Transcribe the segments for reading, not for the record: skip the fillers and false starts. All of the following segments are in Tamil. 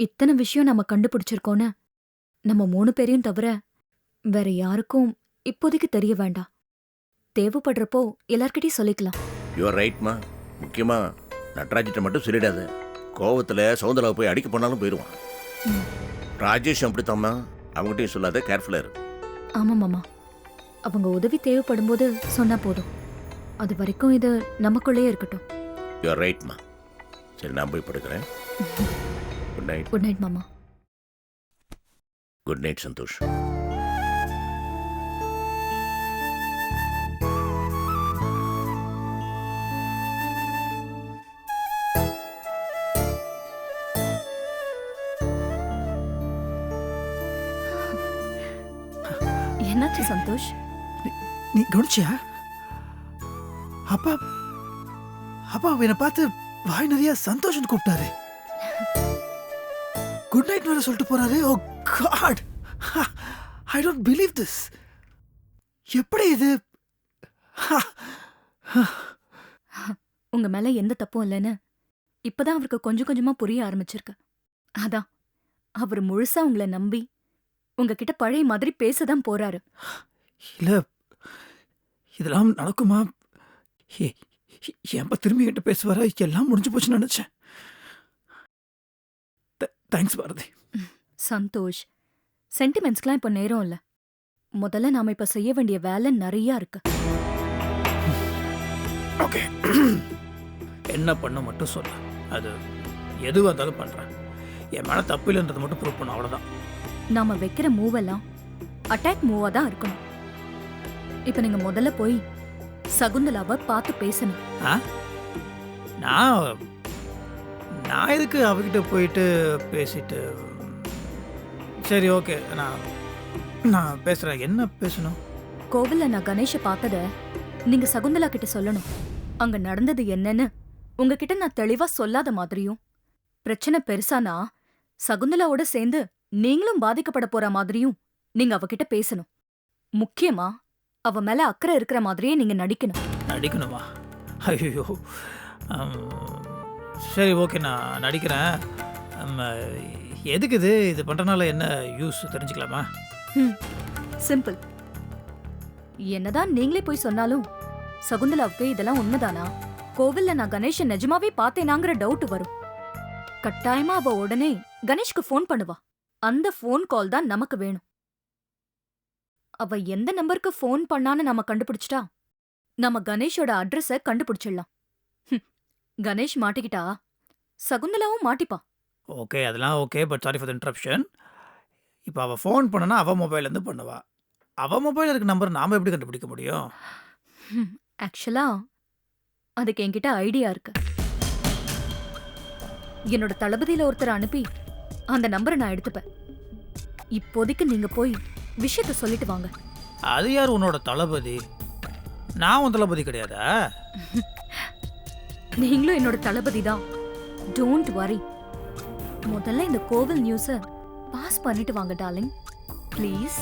இத்தனை விஷயம் நம்ம கண்டுபிடிச்சிருக்கோன்னு நம்ம 3 பேரையும் தவிர வேற யாருக்கும் இப்போதைக்கு தெரிய வேண்டாம். தேவைப்படுறப்போ எல்லார்கிட்டயும் சொல்லிக்கலாம். யுவர் ரைட்மா. முக்கியமா நட்ராஜிட்ட மட்டும் சொல்லிடாத. கோவத்தில் சவுந்தரவை போய் அடிக்க போனாலும் போயிடுவான். ம். ராஜேஷ் அப்படித்தாம்மா. அவங்ககிட்டயும் சொல்லாத, கேர்ஃபுல்லாக இரு. ஆமா மாமா, அவங்க உதவி தேவைப்படும் போது சொன்னா போதும். அது வரைக்கும் இது நமக்குள்ளேயே இருக்கட்டும். யுவர் ரைட்மா. சரி, நான் போய் படுக்கிறேன். Good night. குட் நைட் மாமா. Good night Santhosh. என்னாச்சு சந்தோஷ்? நீ கவனிச்சியா? அப்பா அப்பா என்னை பார்த்து வாய் நிறைய சந்தோஷம் கூப்பிட்டாரு. குட் நைட் வேற சொல்லிட்டு போறாரு. Oh god, I don't believe this. எப்படி இது? உங்க மேல எந்த தப்பும் இல்லைன்னு இப்பதான் அவருக்கு கொஞ்சம் கொஞ்சமா புரிய ஆரம்பிச்சிருக்கு. அதான் அவர் முழுசா உங்களை நம்பி உங்ககிட்ட பழைய மாதிரி பேசதான் போறாரு. இல்ல, இதெல்லாம் நடக்குமா? ஏன்பா திரும்பி கிட்ட பேசுவாரா? எல்லாம் முடிஞ்சு போச்சுன்னு நினைச்சேன். தேங்க்ஸ் பாரதி. சந்தோஷ், சென்டிமெண்ட்ஸ்க்குலாம் இப்ப நேரம் இல்ல. முதல்ல நாம இப்ப செய்ய வேண்டிய வேலை நிறைய இருக்கு. ஓகே, என்ன பண்ண மட்டும் சொல்ல. அது எதுவாக இருந்தாலும் பண்றேன். என் மேல தப்பு இல்லைன்றது மட்டும் ப்ரூவ் பண்ண, அவ்வளவுதான். நாம வைக்கிற மூவெல்லாம் அட்டாக் மூவா தான் இருக்கணும். இப்ப நீங்க முதல்ல போய் சகுந்தலாவை பார்த்து பேசணும். நான் நான் எதுக்கு அவகிட்ட போயிட்டு பேசிட்டு? சரி, ஓகே, நான் பேசுறேன். என்ன பேசணும்? கோவில்ல நான் கணேஷை பார்த்தத நீங்க சகுந்தலா கிட்ட சொல்லணும். அங்க நடந்தது என்னன்னு உங்ககிட்ட நான் தெளிவா சொல்லாத மாதிரியும், பிரச்சனை பெருசானா சகுந்தலாவோட சேர்ந்து நீங்களும் பாதிக்கப்பட போற மாதிரியும் நீங்க அவகிட்ட பேசணும். முக்கியமா அவ மேல அக்கறை இருக்கிற மாதிரியே நீங்க நடிக்கணும். நடிக்கணுமா? ஐயோ, சரி, ஓகே, நான் நடிக்கிறேன். எதுக்கு இது பண்றதுனால என்ன யூஸ் தெரிஞ்சுக்கலாமா? சிம்பிள். என்னதான் நீங்களே போய் சொன்னாலும் சகுந்தலாவுக்கு இதெல்லாம் உண்மைதானா, கோவில்ல நான் கணேஷ நிஜமாவே பார்த்தேனாங்கிற டவுட் வரும். கட்டாயமா அவ உடனே கணேஷ்க்கு ஃபோன் பண்ணுவா. அந்த ஃபோன் கால் தான் நமக்கு வேணும். அவ எந்த நம்பருக்கு ஃபோன் பண்ணான்னு நாம கண்டுபிடிச்சிட்டா நம்ம கணேஷோட அட்ரஸ கண்டுபிடிச்சிடலாம். கணேஷ் மாட்டிக்கிட்டா சகுந்தலாவும் மாட்டிப்பா. ஓகே, அதெல்லாம் okay, but sorry for the interruption. இப்போ அவள் ஃபோன் பண்ணனா அவள் மொபைல்லேருந்து பண்ணுவா. அவள் மொபைலில் இருக்க நம்பர் நாம் எப்படி கண்டுபிடிக்க முடியும்? ஆக்சுவலா அதுக்கு என்கிட்ட ஐடியா இருக்கு. என்னோட தளபதியில ஒருத்தர் அனுப்பி அந்த நம்பரை நான் எடுத்துப்பேன். இப்போதைக்கு நீங்க போய் விஷயத்த சொல்லிட்டு வாங்க. அது யார் உன்னோட தளபதி? நான் உன் தளபதி கிடையாதா? நீங்களும் என்னோட தளபதி தான். Don't worry. முதல்ல இந்த கோவில் நியூஸ பாஸ் பண்ணிட்டு வாங்க darling, please.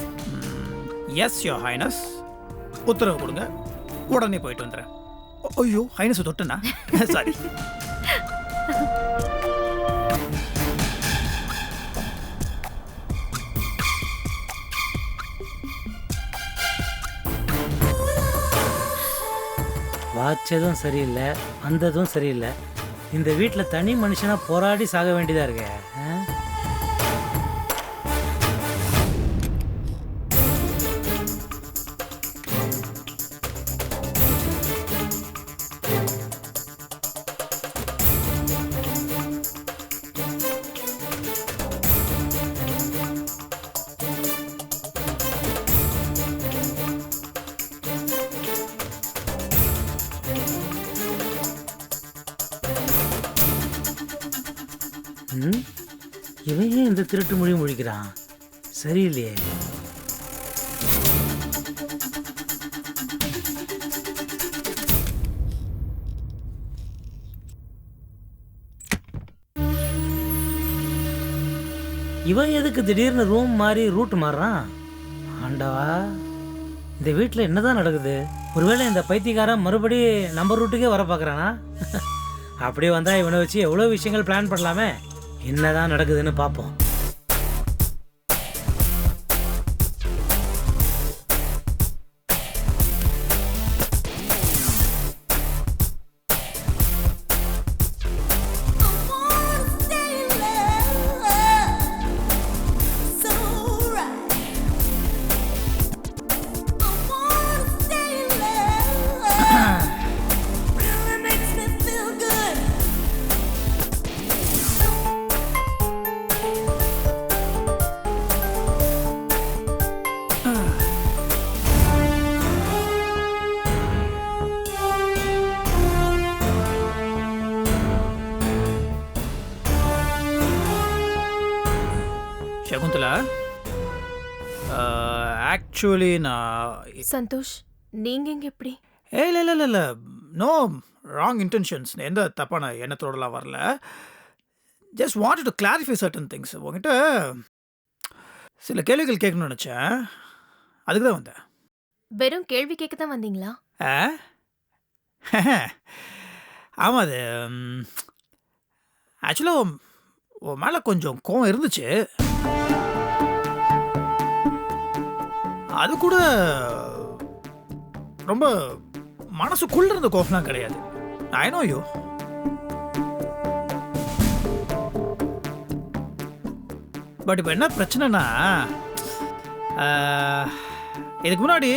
Yes your highness. உத்தரவு கொடுங்க, உடனே போயிட்டு வந்துடுறேன். ஐயோ, ஹைனஸ் தொட்டனா? சாரி. வாச்சதும் சரியில்லை, வந்ததும் சரியில்லை. இந்த வீட்டில் தனி மனுஷனா போராடி சாக வேண்டியதா இருக்கு. இவன் ஏன் இந்த திருட்டு மொழி முழிக்கிறான்? சரியில்லையே. இவன் எதுக்கு திடீர்னு ரூம் மாறி ரூட் மாறுறான்? ஆண்டவா, இந்த வீட்டில் என்னதான் நடக்குது? ஒருவேளை இந்த பைத்தியக்காரன் மறுபடி நம்ம ரூட்டுக்கே வர பார்க்குறானா? அப்படியே வந்தால் இவனை வச்சு எவ்வளோ விஷயங்கள் பிளான் பண்ணலாமே. என்னதான் நடக்குதுன்னு பார்ப்போம். சகுந்தலா, ஆக்சுவலி நான் சந்தோஷ், நீங்க இங்க எப்படி? இல்லை இல்லை இல்லை இல்லை, நோ ராங் இன்டென்ஷன்ஸ், எந்த தப்பான எண்ணத்தோடலாம் வரல. Just wanted to clarify certain things. உங்ககிட்ட சில கேள்விகள் கேட்கணும்னு நினச்சேன், அதுக்கு தான் வந்தேன். வெறும் கேள்வி கேட்க தான் வந்தீங்களா? ஆமாம், அது ஆக்சுவலாக உன் மேலே கொஞ்சம் கோவம் இருந்துச்சு. அது கூட ரொம்ப மனசுக்குள்ள இருந்த கோவம்லாம் கிடையாது. I know you. பட் இப்போ என்ன பிரச்சனைனா, இதுக்கு முன்னாடி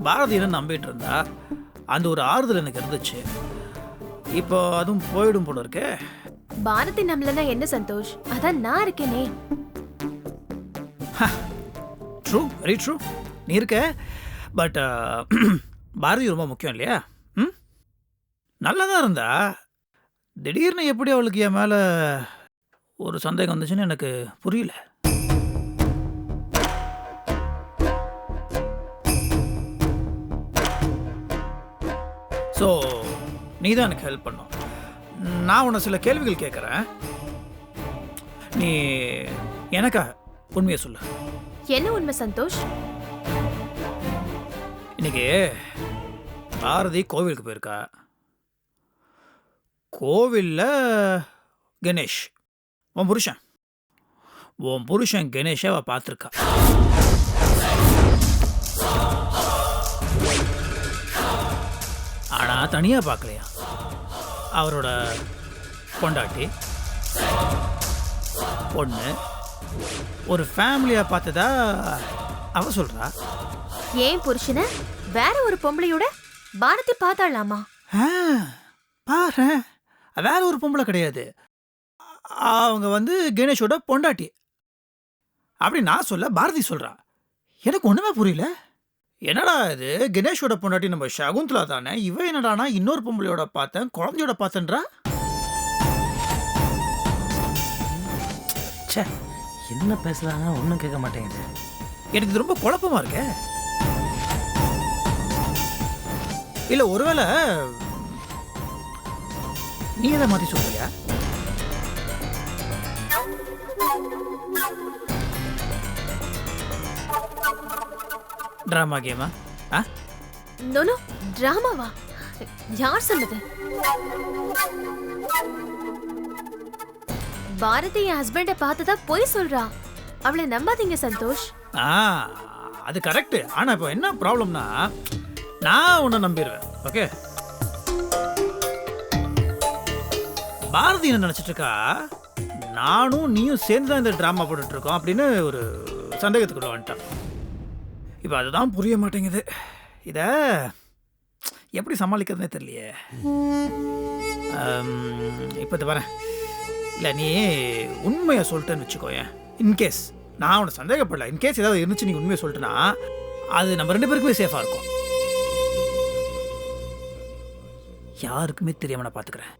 பாரதியை நம்பிட்டு இருந்தா அந்த ஒரு ஆறுதல் எனக்கு இருந்துச்சு. இப்போ அதுவும் போயிடும் போல இருக்கே. பாரதி நம்மளனா என்ன சந்தோஷ், அதான் நான் இருக்கேனே. ட்ரூ, வெரி ட்ரூ, நீ இருக்க. பட் பாரதி ரொம்ப முக்கியம் இல்லையா? ம், நல்லா தான் இருந்தா திடீர்னு எப்படி அவளுக்கு என் மேலே ஒரு சந்தேகம் வந்துச்சுன்னு எனக்கு புரியல. ஸோ நீ தான் எனக்கு ஹெல்ப் பண்ணும். நான் உன்னை சில கேள்விகள் கேட்குறேன், நீ எனக்கா உண்மையை சொல்லு. என்ன உண்மை சந்தோஷ்? இன்னைக்கு பாரதி கோவிலுக்கு போயிருக்கா. கோவிலில் கணேஷ், உன் புருஷன் கணேஷை அவள் பார்த்துருக்கா. ஆனால் தனியாக பார்க்கலையா, அவரோட பொண்டாட்டி, பொண்ணு, ஒரு ஃபேமிலியாக பார்த்ததா அவ சொல்கிறா. ஏன் புருஷனை வேற ஒரு பொம்பளையோட பாரதி பார்த்தாளாமா? பாரு, வேற ஒரு பொம்பளை கிடையாது, அவங்க கணேஷோட பொண்டாட்டி. அப்படி நான் சொல்ல பாரதி சொல்றா. எனக்கு ஒண்ணுமே புரியல. என்னடா இது, கணேஷோட பொண்டாட்டி நம்ம சகுந்தலா தானே, இவ என்னடானா இன்னொரு பொம்பளையோட பார்த்தேன், குழந்தையோட பார்த்தேன்றா. ச்சே, என்ன பேசுறாங்க ஒன்றும் கேட்க மாட்டேங்குது. எனக்கு இது ரொம்ப குழப்பமா இருக்கே. இல்ல ஒருவேளை நீ எதை மாத்தி சொல்றியா? டிராமா கேமா? நோனோ, டிராமாவா? யார் சொன்னது? பாரதி என் ஹஸ்பண்ட பார்த்ததா பொய் சொல்றா. அவளை நம்பாதீங்க சந்தோஷ். அது கரெக்ட். ஆனா இப்போ என்ன ப்ராப்ளம்னா, நான் உன்னை நம்பிடுவேன், ஓகே? பாரதி என்ன நினைச்சிட்டு இருக்கா, நானும் நீயும் சேர்ந்து தான் இந்த டிராமா போட்டுட்டு இருக்கோம் அப்படின்னு ஒரு சந்தேகத்துக்குள்ள வந்துட்டான். இப்போ அதுதான் புரிய மாட்டேங்குது. இதை எப்படி சமாளிக்கிறதுனே தெரியலையே. இப்போ இது வரேன். இல்லை, நீ உண்மையை சொல்லிட்டேன்னு வச்சுக்கோயேன். இன்கேஸ் நான் உன்னை சந்தேகப்படல, இன்கேஸ் ஏதாவது இருந்துச்சு நீ உண்மையை சொல்லிட்டேன்னா அது நம்ம 2 பேருக்குமே சேஃபாக இருக்கும். யாருக்குமே தெரியாம நான் பார்த்துக்கிறேன்.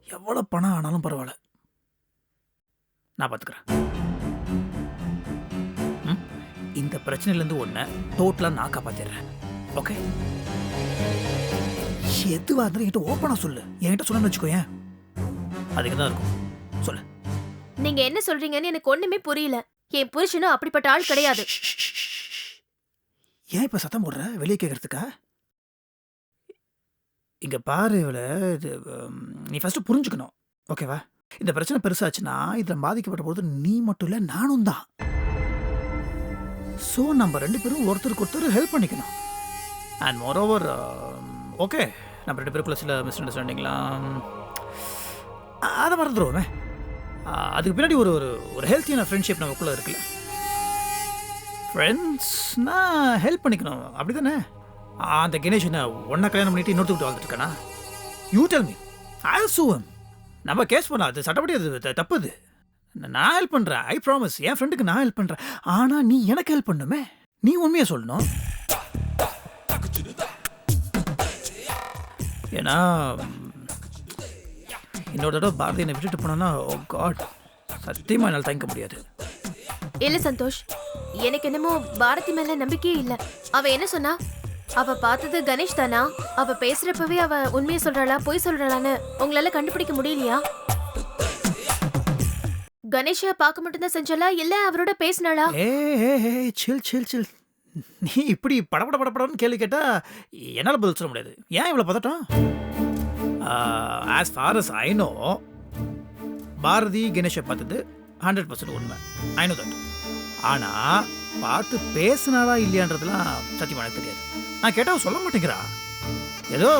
எவ்வளோ பணம் ஆனாலும் பரவாயில்ல, நான் பார்த்துக்கிறேன். இந்த பிரச்சனையிலேருந்து ஒன்றை டோட்டலாக நான் காப்பாற்றிடுறேன், ஓகே? எதுவாக இருந்தாலும் என்கிட்ட ஓப்பனாக சொல்லு. என்கிட்ட சொன்னு வச்சுக்கோயேன், அதுக்கு தான் இருக்கும். சொல்லு. நீங்க என்ன சொல்றீங்கன்னு எனக்கு ஒண்ணுமே புரியல. என் புருஷனும் அப்படிப்பட்ட ஆள் கிடையாது. ஏன் இப்போ சத்தம் போடுற? வெளியே கேட்கறதுக்கா? இங்கே பாரு, இவளை நீ ஃபஸ்ட்டு புரிஞ்சுக்கணும், ஓகேவா? இந்த பிரச்சனை பெருசாச்சுன்னா இதில் பாதிக்கப்பட்ட போது நீ மட்டும் இல்லை நானும் தான். ஸோ நம்ம 2 பேரும் ஒருத்தருக்கு ஒருத்தர் ஹெல்ப் பண்ணிக்கணும். அண்ட் மோரோவர் ஓகே, நம்ம 2 பேருக்குள்ள சில மிஸ் அண்டர்ஸ்டாண்டிங்லாம் அதை மறந்துடுவோமே. அதுக்கு பின்னாடி ஒரு ஒரு ஒரு ஹெல்த்தியான ஃப்ரெண்ட்ஷிப் நமக்குள்ளே இருக்குல்ல. ஃப்ரெண்ட்ஸ்னா ஹெல்ப் பண்ணிக்கணும், அப்படி தானே? அந்த கணேஷ் என்ன ஒன்றா கல்யாணம் பண்ணிட்டு இன்னொருத்துக்கிட்டு வாழ்ந்துட்டு இருக்கானா? யூ டெல் மீ, ஐ சூவம். நம்ம கேஸ் பண்ணலாம், அது சட்டப்படி அது தப்பு. அது நான் ஹெல்ப் பண்ணுறேன், ஐ ப்ராமிஸ். என் ஃப்ரெண்டுக்கு நான் ஹெல்ப் பண்ணுறேன். ஆனால் நீ எனக்கு ஹெல்ப் பண்ணுமே, நீ உண்மையை சொல்லணும். ஏன்னா இன்னொரு தடவை பாரதி என்னை விட்டுட்டு போனோன்னா, ஓ காட், சத்தியமாக என்னால் தாங்கிக்க முடியாது. இல்ல சந்தோஷ், எனக்கு என்னமோ பாரதி மேல நம்பிக்கையே இல்ல. அவ என்ன சொன்னா? அவ பார்த்தது கணேஷ் தானா? அவ பேசுறப்பவே அவ உண்மையை சொல்றாளா பொய் சொல்றாளான்னு உங்களால கண்டுபிடிக்க முடியலையா? கணேஷ பார்க்க மட்டும்தான் செஞ்சாலா இல்ல அவரோட பேசினாளா? சில் சில் சில். நீ இப்படி படபடன்னு கேள்வி கேட்டா என்னால் பதில் சொல்ல முடியாது. ஏன் இவ்வளோ பதட்டம்? As far as I know, Bharathi கணேஷை பார்த்தது 100% உண்மை. I know that. ஆனால் பார்த்து பேசினாலா இல்லையான்றதுலாம் சத்தியமாக எனக்கு தெரியாது. நான் கேட்டால் சொல்ல மாட்டேங்கிறா. ஏதோ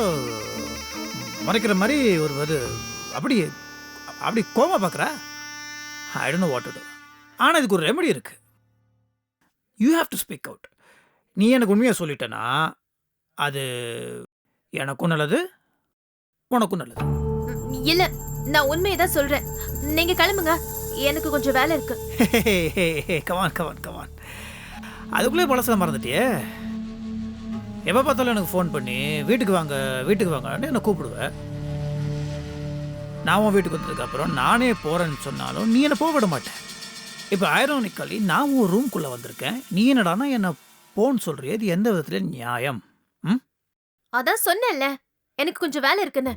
மறைக்கிற மாதிரி ஒரு அப்படி அப்படி கோமா பார்க்குறா. I don't know what to to. ஆனால் இதுக்கு ஒரு ரெமெடி இருக்கு. You have to speak out. நீ எனக்கு உண்மையாக சொல்லிட்டேன்னா அது எனக்கும் நல்லது, உனக்கும் நல்லது. இல்ல, நான் உண்மையை தான் சொல்றேன். நீங்க கிளம்புங்க, எனக்கு கொஞ்சம் வேலை இருக்கு. Come on come on come on. அதுக்குள்ளே பழச மறந்துட்டியே. எப்போ பார்த்தாலும் எனக்கு ஃபோன் பண்ணி வீட்டுக்கு வாங்கன்னு என்னை கூப்பிடுவேன். நான் உன் வீட்டுக்கு வந்ததுக்கப்புறம் நானே போகிறேன்னு சொன்னாலும் நீ என்னை போக விட மாட்டேன். இப்போ ஐரோனிக்கலி நான் உன் ரூம்குள்ளே வந்திருக்கேன், நீ என்னடானா என்னை போன்னு சொல்கிறிய. இது எந்த விதத்துல நியாயம்? அதான் சொன்னேன்ல, எனக்கு கொஞ்சம் வேலை இருக்குன்னு.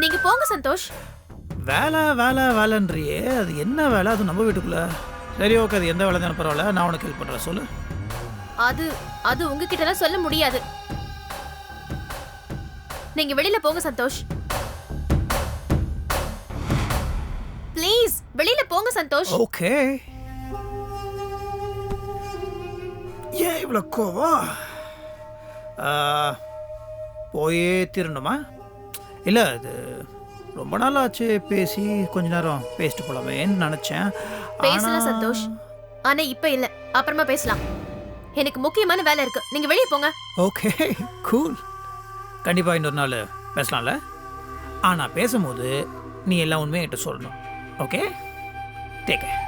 நீங்க போங்க சந்தோஷ். வேலைன்றியே, அது என்ன வேலை? அது நம்ம வீட்டுக்குள்ள. சரி ஓகே, அது எந்த வேலை தானே பரவாயில்ல, நான் உனக்கு ஹெல்ப் பண்ணுறேன், சொல்லு. அது உங்ககிட்ட எல்லாம் சொல்ல முடியாது. நீங்க வெளியில போங்க சந்தோஷ். ப்ளீஸ் வெளியில போங்க சந்தோஷ். ஓகே. ஏன் இவ்வளோ கோவம்? போயே தீரணுமா? இல்லை, அது ரொம்ப நாள் ஆச்சு பேசி, கொஞ்ச நேரம் பேசிட்டு போலாமேன்னு நினச்சேன். பேசலாம் சந்தோஷ், ஆனா இப்ப இல்ல, அப்புறமா பேசலாம். எனக்கு முக்கியமான வேலை இருக்கு, நீங்க வெளியே போங்க. ஓகே கூல், கண்டிப்பாக இன்னொரு நாள் பேசலாம்ல. ஆனால் பேசும்போது நீ எல்லாம் உண்மையை என்கிட்ட சொல்லணும். Okay, take care.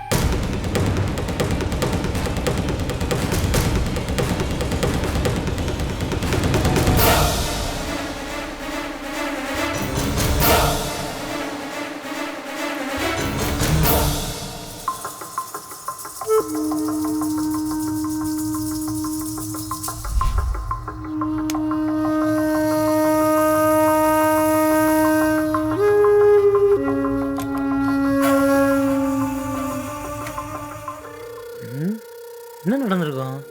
என்ன நடந்திருக்கும்?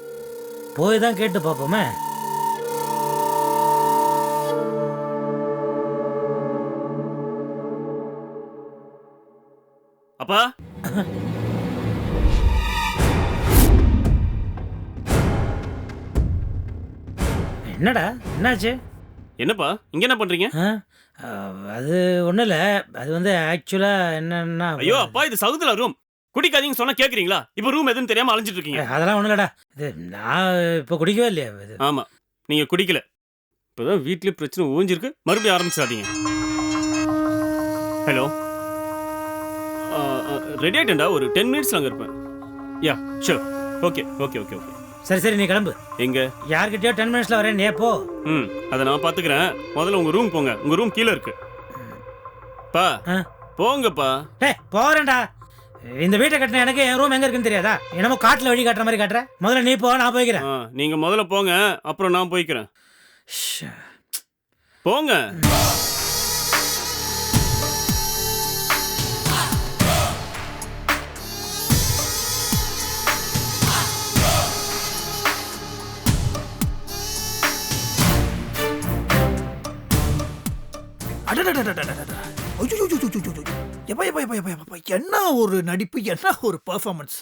போய் தான் கேட்டு பார்ப்போமே. அப்பா, என்னடா என்னாச்சு? என்னப்பா இங்க என்ன பண்றீங்க? அது ஒன்றும் இல்லை, அது வந்து ஆக்சுவலாக என்னன்னா, ஐயோ அப்பா, இது சகுந்தலா ரூம். குடிக்காதீங்கன்னு சொன்னா கேக்குறீங்களா? இப்ப ரூம் எதுன்னு தெரியாம அலைஞ்சிட்டு இருக்கீங்க. அதெல்லாம் ஒன்றும் இல்லடா, இது நான் இப்போ குடிக்கவே இல்லையா? இது ஆமா, நீங்க குடிக்கல. இப்பதான் வீட்லயே பிரச்சனை ஊஞ்சிருக்கு, மறுபடியும் ஆரம்பிச்சிடாதீங்க. ஹலோ, ரெடி ஆயிட்டேன்டா, ஒரு 10 மினிட்ஸ்ல அங்க இருப்பேன். Yeah sure, okay okay okay okay. சரி நீ கிளம்பு. எங்க? யார்கிட்டயோ 10 மினிட்ஸ்ல வரேன், நீ போ. அதை நான் பாத்துக்கிறேன். முதல்ல உங்க ரூம் போங்க, உங்க ரூம் கீழே இருக்கு. பா போங்கப்பா. போறேன்டா. இந்த வீட்டை கட்டின எனக்கு என் ரூம் எங்க இருக்குன்னு தெரியாதா? என்னமோ காட்டுல வழி காட்டுற மாதிரி காட்டுற. முதல்ல நீ போ, நான் போய்க்கிறேன். நீங்க முதல்ல போங்க, அப்புறம் நான் போய்க்கிறேன். போங்க. அடடடடடடடட. ஐயையோயோயோயோயோ. எப்பா, எப்பா, எப்பா, எப்பா, எப்பா, என்ன ஒரு நடிப்பு, என்ன ஒரு பெர்ஃபார்மன்ஸ்.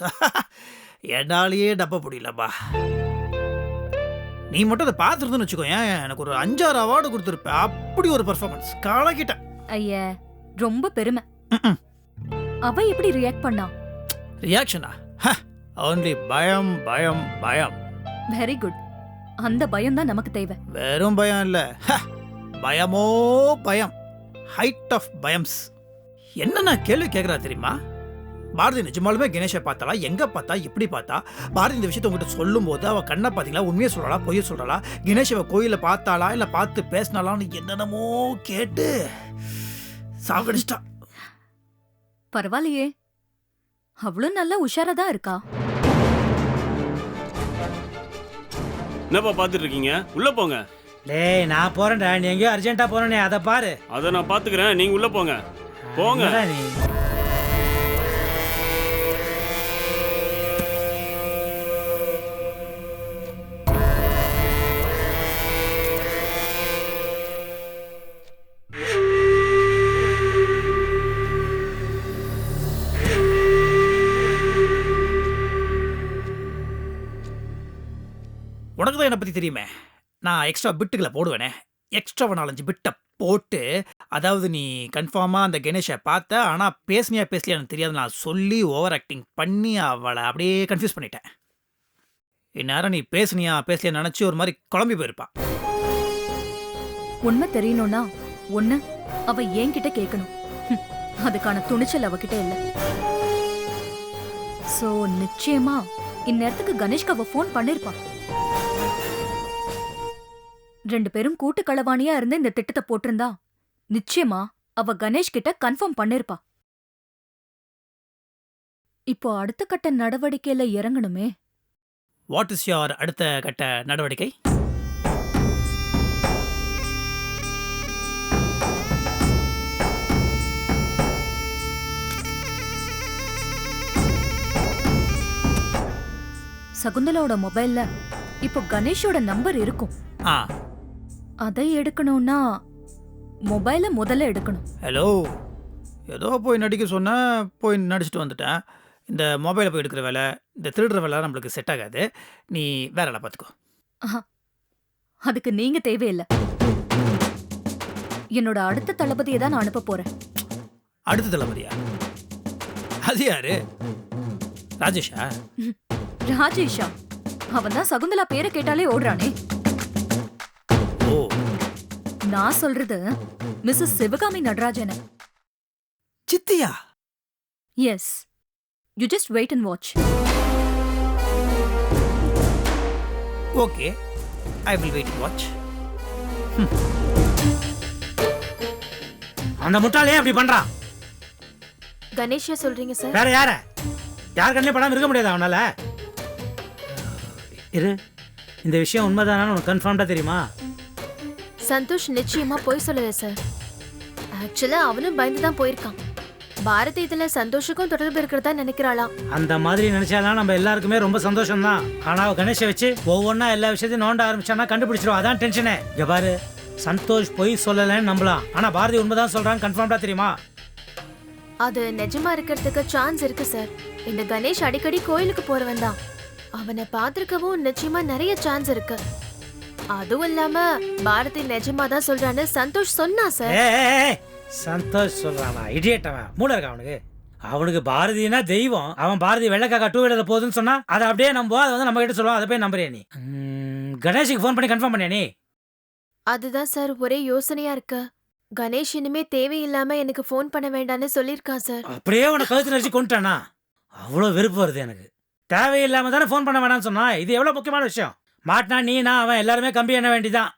என்னாலேயே நம்ப முடியலப்பா. நீ மட்டும் அதை பார்த்துருந்துன்னு வச்சுக்கோயேன், எனக்கு ஒரு 5-6 அவார்டு கொடுத்துருப்ப. அப்படி ஒரு பெர்ஃபார்மன்ஸ் கலக்கிட்டேன். ஐய ரொம்ப பெருமை. அவ எப்படி ரியாக்ட் பண்ணா? ரியாக்ஷனா? ஒன்லி பயம் பயம் பயம். Very good. அந்த பயம் தான் நமக்கு தேவை. வெறும் பயம் இல்ல, பயமோ பயம். ஹைட் ஆஃப் பயம்ஸ். என்னென்ன கேள்வி கேட்குறா தெரியுமா? பாரதி நிஜமாலுமே கணேஷை பார்த்தாளா, எங்க பார்த்தா, எப்படி பார்த்தா, பாரதி இந்த விஷயத்த உங்ககிட்ட சொல்லும் போது அவ கண்ணை பார்த்தீங்களா, உண்மையை சொல்றாளா, பொய்ய சொல்றாளா, கணேஷ் அவ கோயில பார்த்தாளா இல்ல பார்த்து பேசினாலான்னு என்னென்னமோ கேட்டு சாகடிச்சிட்டா. பரவாயில்லையே, அவ்வளவு நல்லா உஷாரா தான் இருக்கா. என்னப்பா பார்த்துட்டு இருக்கீங்க? உள்ள போங்க. டேய் நான் போறேன்டா, நீ எங்கேயோ அர்ஜென்ட்டா போறேனே, அதை பாரு. அதை நான் பார்த்துக்கிறேன், நீங்க உள்ள போங்க. போங்க. என்னடா நீ உனக்கு தான் என்னை பற்றி தெரியுமே, நான் எக்ஸ்ட்ரா பிட்டுகளை போடுவேனே. எக்ஸ்ட்ரா 4-5 பிட்டை போட்டு, அதாவது நீ கன்ஃபார்மாக அந்த கணேஷை பார்த்த, ஆனால் பேசுனியா பேசலையான்னு தெரியாது, நான் சொல்லி ஓவர் ஆக்டிங் பண்ணி அவளை அப்படியே கன்ஃபியூஸ் பண்ணிட்டேன். இந்நேரம் நீ பேசுனியா பேசலையா நினச்சி ஒரு மாதிரி குழம்பி போயிருப்பா. உண்மை தெரியணும்னா ஒண்ணு அவ என்கிட்ட கேட்கணும். அதுக்கான துணிச்சல் அவகிட்ட இல்ல. சோ நிச்சயமா இந்நேரத்துக்கு கணேஷ்க்கு அவ ஃபோன் பண்ணிருப்பா. 2 பேரும் கூட்டு களவாணியா இருந்து இந்த திட்டத்தை போட்டிருந்தா நிச்சயமா அவ கணேஷ் கிட்ட கன்ஃபார்ம் பண்ணிருப்பா. இப்போ அடுத்த கட்ட நடவடிக்கையில இறங்கணுமே. வாட் இஸ் யோர் அடுத்த கட்ட நடவடிக்கை? சகுந்தலாவோட மொபைல்ல இப்போ கணேஷோட நம்பர் இருக்கும். ஆ அதை எடுக்கணும்னா மொபைலை முதல்ல எடுக்கணும். ஹலோ, ஏதோ போய் நடிக்க சொன்ன, போய் நடிச்சுட்டு வந்துட்டேன். இந்த மொபைலை போய் எடுக்கிற வேலை, இந்த திருடுற வேலை நம்மளுக்கு செட் ஆகாது. நீ வேற வேலை பார்த்துக்கோ. அதுக்கு நீங்க தேவையில்லை. என்னோட அடுத்த தளபதியை தான் நான் அனுப்ப போறேன். அடுத்த தளபதியா? அது யாரு? ராஜேஷா? ராஜேஷா? அவன் தான் சகுந்தலா பேரை கேட்டாலே ஓடுறானே. ஓ, நான் சொல்றது மிஸ்ஸஸ் சிவகாமி நடராஜன். சித்தியா? Yes, you just wait and watch. Okay, I will wait and watch. அந்த முட்டாளே அப்படி பண்றான். கணேஷா சொல்றீங்க சார்? வேற யார? யார் கண்ணிலே படாம இருக்க முடியாது அவனால. இரு, இந்த விஷயம் உண்மைதானு உனக்கு கன்ஃபார்ம்டா தெரியுமா? சந்தோஷ் நிச்சயமா போய் சொல்லல சார். ஆக்சுவலா அவனும் பயந்து தான் போயிருக்கான். பாரதி இதுல சந்தோஷுக்கும் தொடர்பு இருக்கிறதா நினைக்கிறாளாம். அந்த மாதிரி நினைச்சாதான் நம்ம எல்லாருக்குமே ரொம்ப சந்தோஷம் தான். ஆனா கணேஷை வச்சு ஒவ்வொன்னா எல்லா விஷயத்தையும் நோண்ட ஆரம்பிச்சானா கண்டுபிடிச்சிடும். அதான் டென்ஷனே. இங்க பாரு, சந்தோஷ் போய் சொல்லலன்னு நம்பலாம், ஆனா பாரதி உண்மைதான் சொல்றான்னு கன்ஃபார்ம்டா தெரியுமா? அது நிஜமா இருக்கிறதுக்கு சான்ஸ் இருக்கு சார். இந்த கணேஷ் அடிக்கடி கோயிலுக்கு போறவன் தான். அவனை பார்த்திருக்கவும் நிச்சயமா நிறைய சான்ஸ் இருக்கு. அதுவும் இல்லாம பாரதி நிஜமா தான் சொல்றான்னு சந்தோஷ் சொன்னா சார். சந்தோஷ் சொல்றானா? இடியட் அவன். மூளை இருக்கா அவனுக்கு? அவனுக்கு பாரதினா தெய்வம். அவன் பாரதி வெள்ளக்காக்கா 2 வீலர்ல போகுதுன்னு சொன்னா அதை அப்படியே நம்புவோம். அதை வந்து நம்ம கிட்ட சொல்லுவோம். அதை போய் நம்புறியா நீ? கணேஷுக்கு ஃபோன் பண்ணி கன்ஃபார்ம் பண்ணியா நீ? அதுதான் சார் ஒரே யோசனையா இருக்கு. கணேஷ் இனிமே தேவையில்லாம எனக்கு ஃபோன் பண்ண வேண்டாம்னு சொல்லிருக்கான் சார். அப்படியே உன கழுத்து நடிச்சு கொண்டுட்டானா? அவ்வளோ வெறுப்பு வருது எனக்கு. தேவையில்லாம தானே ஃபோன் பண்ண வேணாம்னு சொன்னா. இது எவ்வளவு முக்கியமான விஷயம். மாட்டினா நீ நான் அவன் எல்லாருமே கம்பி என்ன வேண்டிதான்.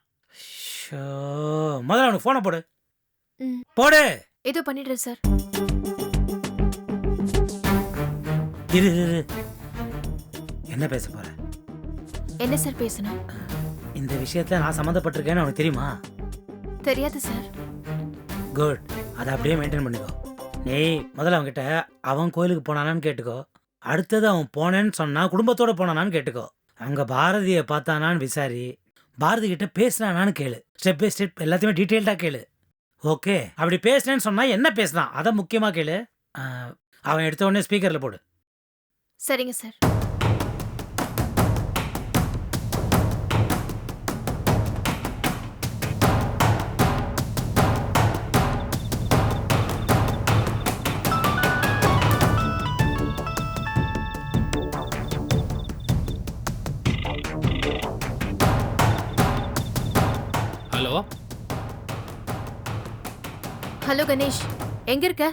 முதல்ல அவனுக்கு போனை போடு. போடு. ஏதோ பண்ணிடுறேன் சார். இரு இரு. என்ன பேச போற? என்ன சார் பேசணும்? இந்த விஷயத்துல நான் சம்மந்தப்பட்டிருக்கேன்னு அவனுக்கு தெரியுமா? தெரியாது சார். குட். அதை அப்படியே மெயின்டைன் பண்ணிக்கோ. நீ முதல்ல அவன்கிட்ட அவன் கோயிலுக்கு போனானான்னு கேட்டுக்கோ. அடுத்தது அவன் போனேன்னு சொன்னா குடும்பத்தோட போனானான்னு கேட்டுக்கோ. அங்க பாரதியை பார்த்தானான்னு விசாரி. பாரதி கிட்ட பேசினானான்னு கேளு. ஸ்டெப் பை ஸ்டெப் எல்லாத்தையுமே டீட்டெயில்டா கேளு. ஓகே அப்படி பேசுனேன்னு சொன்னா என்ன பேசுனான் அதை முக்கியமா கேளு. அவன் எடுத்த உடனே ஸ்பீக்கர்ல போடு. சரிங்க சார். ஹலோ ஹலோ கணேஷ், எங்க இருக்க?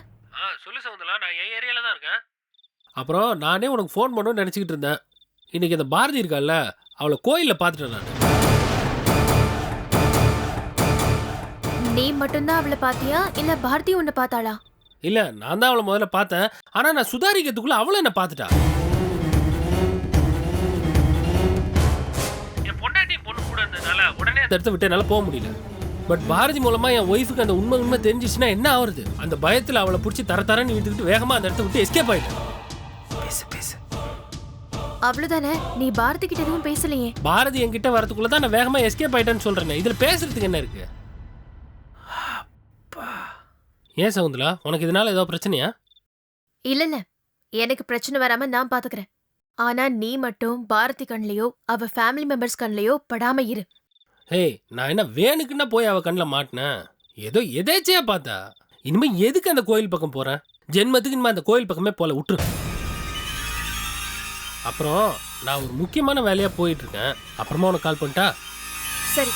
சொல்லு சவுந்தலா, நான் என் ஏரியால தான் இருக்கேன். அப்புறம் நானே உனக்கு ஃபோன் பண்ணணும்னு நினச்சிக்கிட்டு இருந்தேன். இன்னைக்கு அந்த பாரதி இருக்கால்ல, அவளை கோயிலில் பார்த்துட்டேன் நான். நீ மட்டும்தான் அவளை பாத்தியா இல்ல பாரதி உன்னை பார்த்தாளா? இல்லை, நான் தான் அவளை முதல்ல பார்த்தேன். ஆனால் நான் சுதாரிக்கிறதுக்குள்ள அவளை என்ன பார்த்துட்டா. என் பொண்டாட்டி பொண்ணு கூட இருந்ததுனால உடனே அந்த இடத்த விட்டு என்னால் போக முடியல. பட் பாரதி மூலமா என் ஒய்ஃபுக்கு அந்த உண்மை தெரிஞ்சிச்சுன்னா என்ன ஆகுறது? அந்த பயத்தில் அவளை பிடிச்சி தரன்னு விட்டுக்கிட்டு வேகமாக அந்த இடத்த விட்டு எஸ்கேப் ஆயிட்டேன். பேசு. அவ்வளவுதானே? நீ பாரதி கிட்ட எதுவும் பேசலையே? பாரதி என்கிட்ட வரதுக்குள்ள தான் நான் வேகமாக எஸ்கேப் ஆயிட்டேன்னு சொல்றேன். இதில் பேசுறதுக்கு என்ன இருக்கு? ஏன் சவுந்தலா, உனக்கு இதனால ஏதோ பிரச்சனையா? இல்ல எனக்கு பிரச்சனை வராம நான் பாத்துக்கிறேன். ஆனா நீ மட்டும் பாரதி கண்லயோ அவ ஃபேமிலி மெம்பர்ஸ் கண்லயோ படாம இரு. ஏய், நான் என்ன வேணுக்குன்னா போய் அவ கண்ணில் மாட்டினேன்? ஏதோ எதேச்சையா பார்த்தா. இனிமே எதுக்கு அந்த கோயில் பக்கம் போறேன்? ஜென்மத்துக்கு இனிமே அந்த கோயில் பக்கமே போல விட்டுரு. அப்புறம் நான் ஒரு முக்கியமான வேலையா போயிட்டு இருக்கேன். அப்புறமா உனக்கு கால் பண்ணிட்டா? சரி.